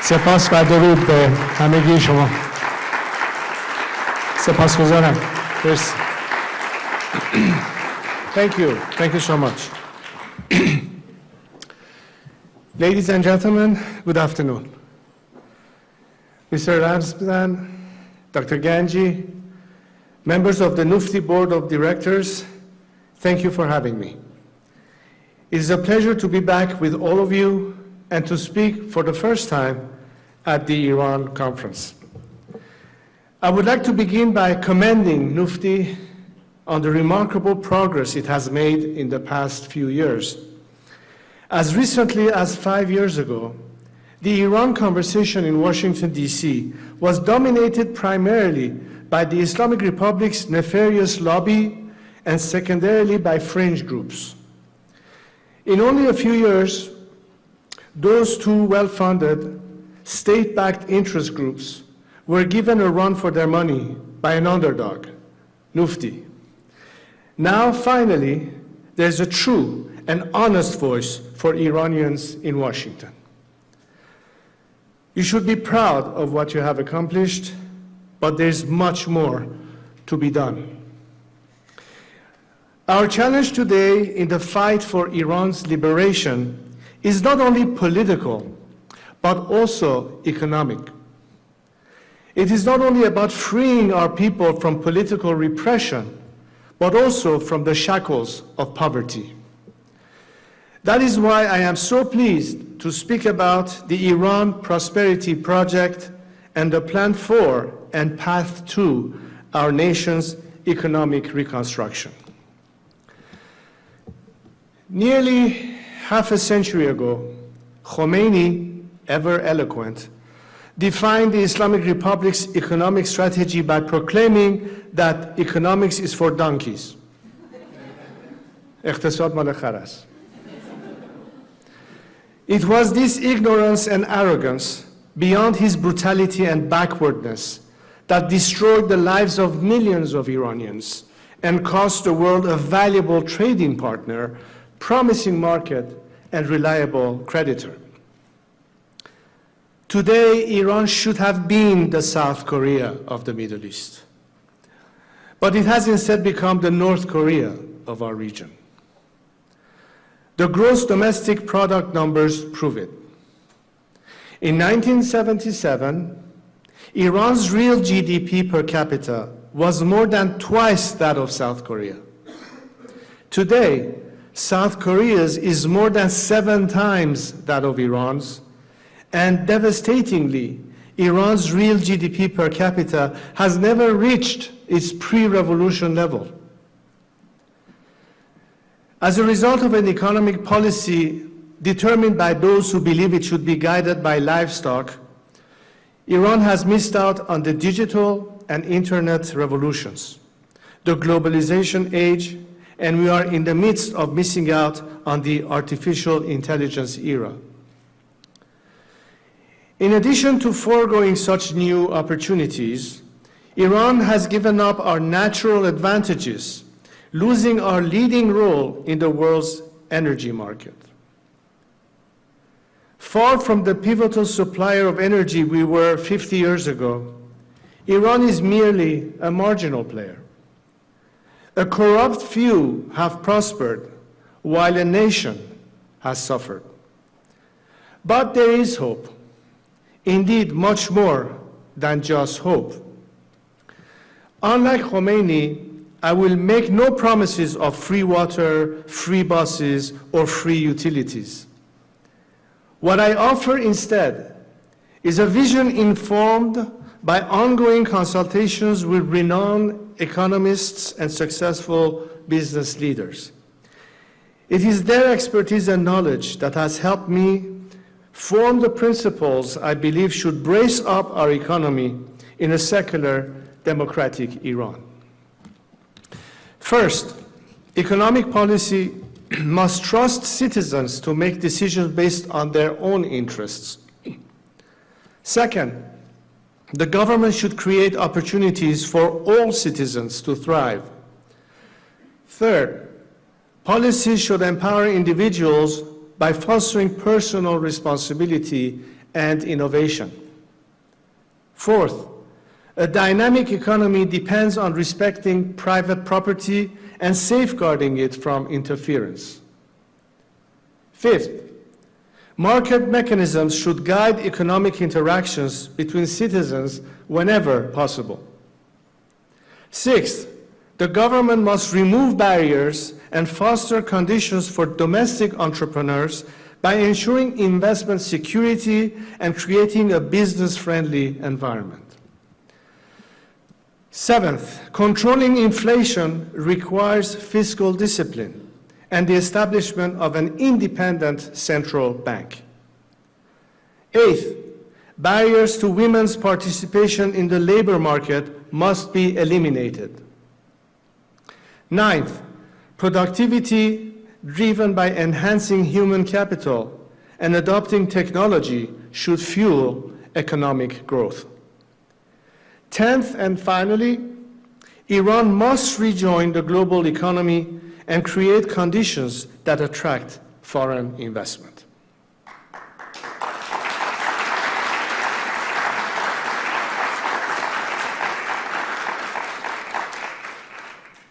سپاس و درود به همگی شما. سپاسگزارم. مرسی. Thank you. Thank you so much. Ladies and gentlemen, good afternoon. Mr. Ramzan, Dr. Ganji, members of the Mufti Board of Directors, thank you for having me. It is a pleasure to be back with all of you and to speak for the first time at the Iran conference. I would like to begin by commending Mufti on the remarkable progress it has made in the past few years. As recently as 5 years ago, the Iran conversation in Washington, D.C. was dominated primarily by the Islamic Republic's nefarious lobby and secondarily by fringe groups. In only a few years, those two well-funded, state-backed interest groups were given a run for their money by an underdog, Mufti. Now, finally, there's a true and honest voice for Iranians in Washington. You should be proud of what you have accomplished, but there's much more to be done. Our challenge today in the fight for Iran's liberation is not only political, but also economic. It is not only about freeing our people from political repression, but also from the shackles of poverty. That is why I am so pleased to speak about the Iran Prosperity Project and the plan for and path to our nation's economic reconstruction. Nearly half a century ago, Khomeini, ever eloquent, defined the Islamic Republic's economic strategy by proclaiming that economics is for donkeys. اقتصاد مال خر است. It was this ignorance and arrogance, beyond his brutality and backwardness, that destroyed the lives of millions of Iranians and cost the world a valuable trading partner, promising market, and reliable creditor. Today, Iran should have been the South Korea of the Middle East, but it has instead become the North Korea of our region. The gross domestic product numbers prove it. In 1977, Iran's real GDP per capita was more than twice that of South Korea. Today, South Korea's is more than 7 times that of Iran's, and devastatingly, Iran's real GDP per capita has never reached its pre-revolution level. As a result of an economic policy determined by those who believe it should be guided by livestock, Iran has missed out on the digital and internet revolutions, the globalization age, and we are in the midst of missing out on the artificial intelligence era. In addition to foregoing such new opportunities, Iran has given up our natural advantages, losing our leading role in the world's energy market. Far from the pivotal supplier of energy we were 50 years ago, Iran is merely a marginal player. A corrupt few have prospered, while a nation has suffered. But there is hope. Indeed, much more than just hope. Unlike Khomeini, I will make no promises of free water, free buses, or free utilities. What I offer instead is a vision informed by ongoing consultations with renowned economists and successful business leaders. It is their expertise and knowledge that has helped me form the principles I believe should brace up our economy in a secular, democratic Iran. First, economic policy must trust citizens to make decisions based on their own interests. Second, the government should create opportunities for all citizens to thrive. Third, policies should empower individuals by fostering personal responsibility and innovation. Fourth, a dynamic economy depends on respecting private property and safeguarding it from interference. Fifth, market mechanisms should guide economic interactions between citizens whenever possible. Sixth, the government must remove barriers and foster conditions for domestic entrepreneurs by ensuring investment security and creating a business-friendly environment. Seventh, controlling inflation requires fiscal discipline and the establishment of an independent central bank. Eighth, barriers to women's participation in the labor market must be eliminated. Ninth, productivity driven by enhancing human capital and adopting technology should fuel economic growth. Tenth and finally, Iran must rejoin the global economy and create conditions that attract foreign investment.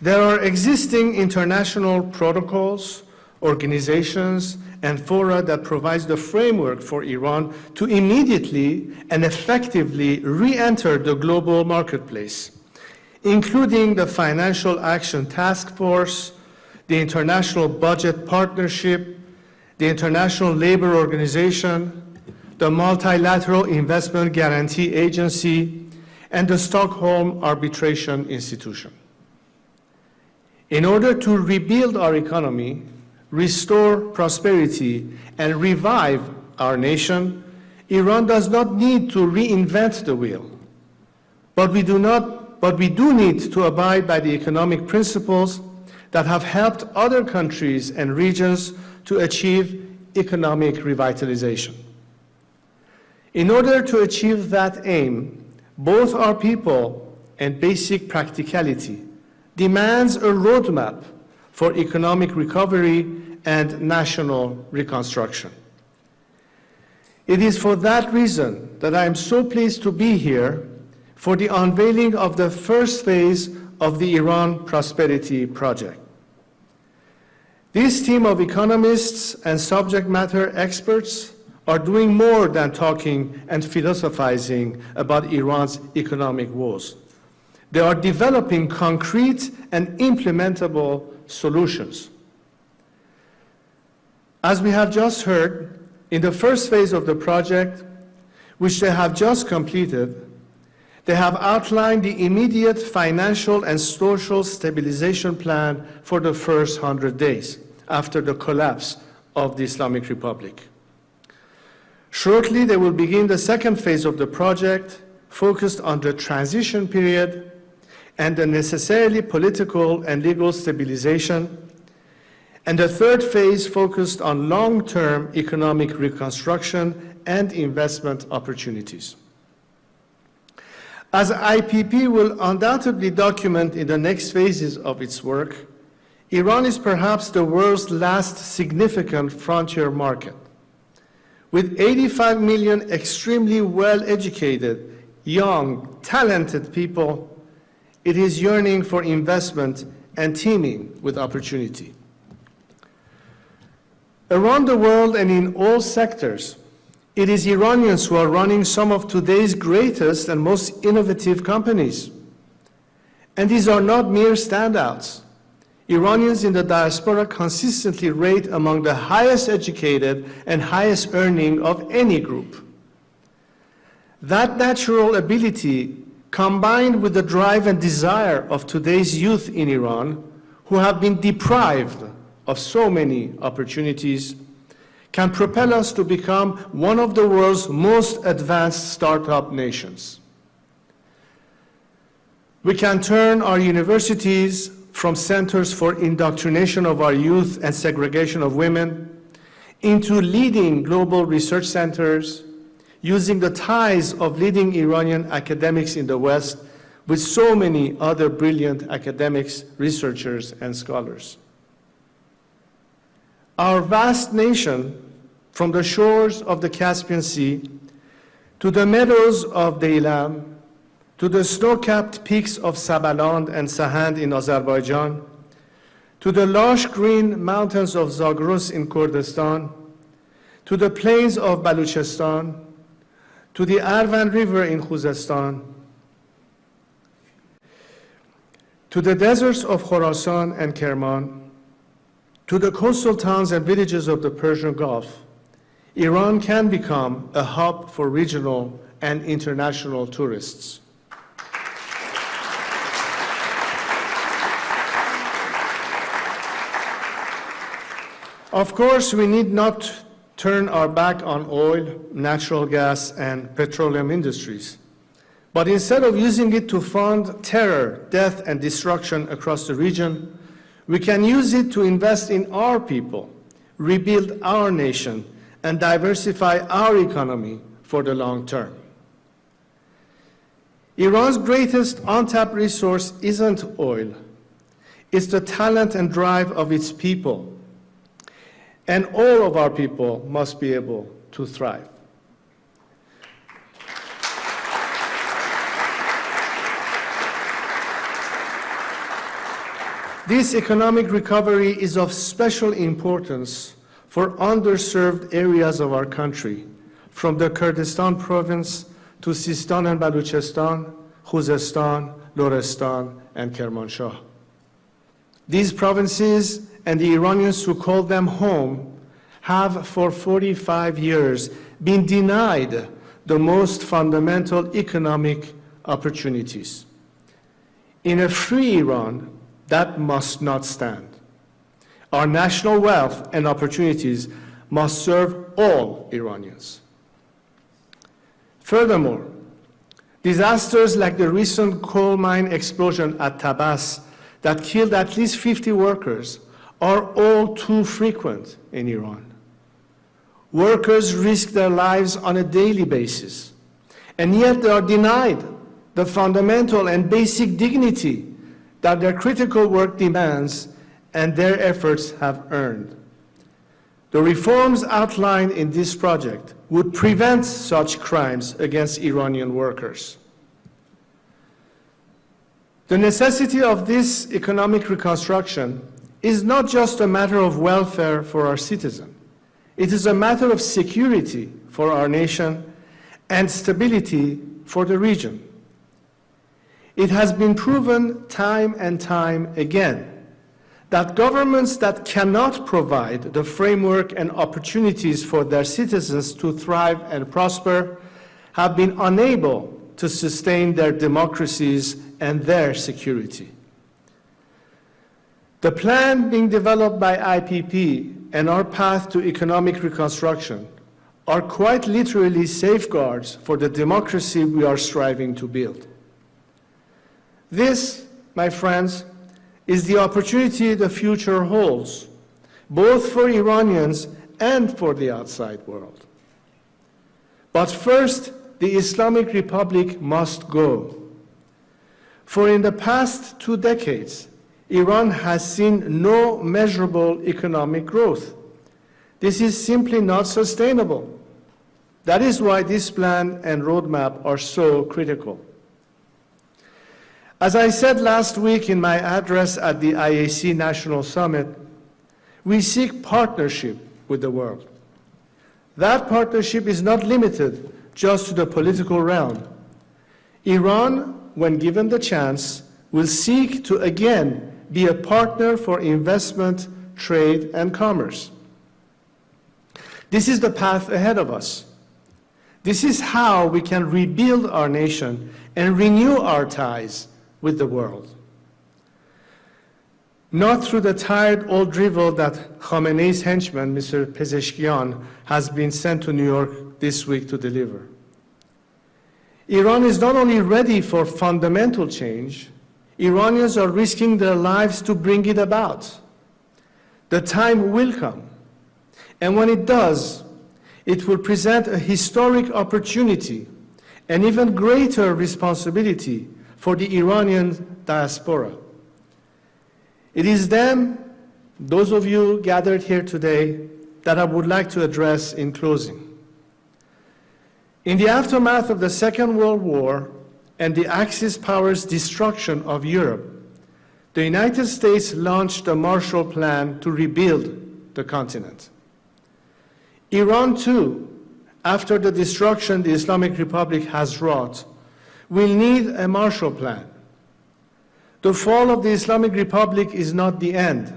There are existing international protocols, organizations, and fora that provides the framework for Iran to immediately and effectively re-enter the global marketplace, including the Financial Action Task Force, the International Budget Partnership, the International Labor Organization, the Multilateral Investment Guarantee Agency, and the Stockholm Arbitration Institution. In order to rebuild our economy, restore prosperity, and revive our nation, Iran does not need to reinvent the wheel. But we do need to abide by the economic principles that have helped other countries and regions to achieve economic revitalization. In order to achieve that aim, both our people and basic practicality demands a roadmap for economic recovery and national reconstruction. It is for that reason that I am so pleased to be here for the unveiling of the first phase of the Iran Prosperity Project. This team of economists and subject matter experts are doing more than talking and philosophizing about Iran's economic woes. They are developing concrete and implementable solutions. As we have just heard, in the first phase of the project, which they have just completed, they have outlined the immediate financial and social stabilization plan for the first 100 days after the collapse of the Islamic Republic. Shortly, they will begin the second phase of the project, focused on the transition period and the necessarily political and legal stabilization, and the third phase focused on long-term economic reconstruction and investment opportunities. As IPP will undoubtedly document in the next phases of its work, Iran is perhaps the world's last significant frontier market. With 85 million extremely well-educated, young, talented people, it is yearning for investment and teeming with opportunity. Around the world and in all sectors, it is Iranians who are running some of today's greatest and most innovative companies. And these are not mere standouts. Iranians in the diaspora consistently rate among the highest educated and highest earning of any group. That natural ability, combined with the drive and desire of today's youth in Iran, who have been deprived of so many opportunities, can propel us to become one of the world's most advanced startup nations. We can turn our universities from centers for indoctrination of our youth and segregation of women into leading global research centers, using the ties of leading Iranian academics in the West with so many other brilliant academics, researchers, and scholars. Our vast nation, from the shores of the Caspian Sea to the meadows of Deilam, to the snow-capped peaks of Sabaland and Sahand in Azerbaijan, to the lush green mountains of Zagros in Kurdistan, to the plains of Baluchistan, to the Arvan River in Khuzestan, to the deserts of Khorasan and Kerman, to the coastal towns and villages of the Persian Gulf, Iran can become a hub for regional and international tourists. Of course, we need not turn our back on oil, natural gas, and petroleum industries. But instead of using it to fund terror, death, and destruction across the region, we can use it to invest in our people, rebuild our nation, and diversify our economy for the long term. Iran's greatest untapped resource isn't oil. It's the talent and drive of its people. And all of our people must be able to thrive. This economic recovery is of special importance for underserved areas of our country, from the Kurdistan province to Sistan and Baluchistan, Khuzestan, Lorestan, and Kermanshah. These provinces and the Iranians who call them home have for 45 years been denied the most fundamental economic opportunities. In a free Iran, that must not stand. Our national wealth and opportunities must serve all Iranians. Furthermore, disasters like the recent coal mine explosion at Tabas that killed at least 50 workers are all too frequent in Iran. Workers risk their lives on a daily basis, and yet they are denied the fundamental and basic dignity that their critical work demands and their efforts have earned. The reforms outlined in this project would prevent such crimes against Iranian workers. The necessity of this economic reconstruction is not just a matter of welfare for our citizens. It is a matter of security for our nation and stability for the region. It has been proven time and time again that governments that cannot provide the framework and opportunities for their citizens to thrive and prosper have been unable to sustain their democracies and their security. The plan being developed by IPP and our path to economic reconstruction are quite literally safeguards for the democracy we are striving to build. This, my friends, is the opportunity the future holds, both for Iranians and for the outside world. But first, the Islamic Republic must go. For in the past 2 decades, Iran has seen no measurable economic growth. This is simply not sustainable. That is why this plan and roadmap are so critical. As I said last week in my address at the IAC National Summit, we seek partnership with the world. That partnership is not limited just to the political realm. Iran, when given the chance, will seek to again be a partner for investment, trade, and commerce. This is the path ahead of us. This is how we can rebuild our nation and renew our ties with the world. Not through the tired old drivel that Khamenei's henchman, Mr. Pezeshkian, has been sent to New York this week to deliver. Iran is not only ready for fundamental change, Iranians are risking their lives to bring it about. The time will come, and when it does, it will present a historic opportunity and even greater responsibility for the Iranian diaspora. It is them, those of you gathered here today, that I would like to address in closing. In the aftermath of the Second World War and the Axis powers' destruction of Europe, the United States launched a Marshall Plan to rebuild the continent. Iran, too, after the destruction the Islamic Republic has wrought, will need a Marshall Plan. The fall of the Islamic Republic is not the end,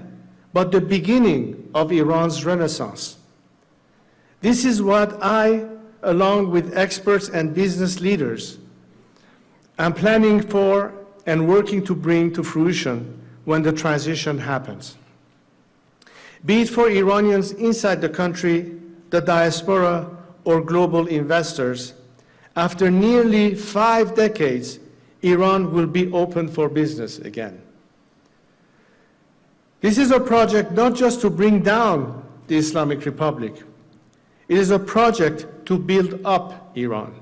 but the beginning of Iran's renaissance. This is what I, along with experts and business leaders, am planning for and working to bring to fruition when the transition happens. Be it for Iranians inside the country, the diaspora, or global investors, after nearly 5 decades, Iran will be open for business again. This is a project not just to bring down the Islamic Republic. It is a project to build up Iran.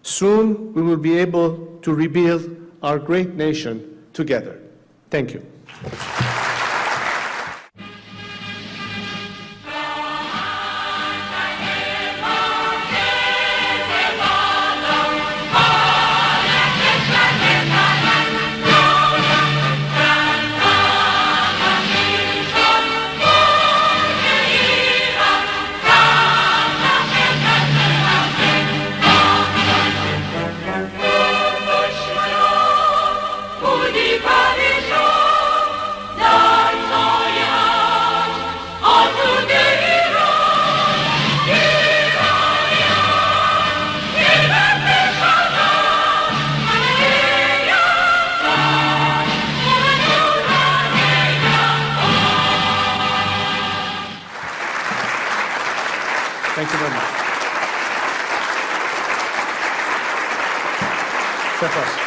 Soon we will be able to rebuild our great nation together. Thank you. Thank you very much. Sefas.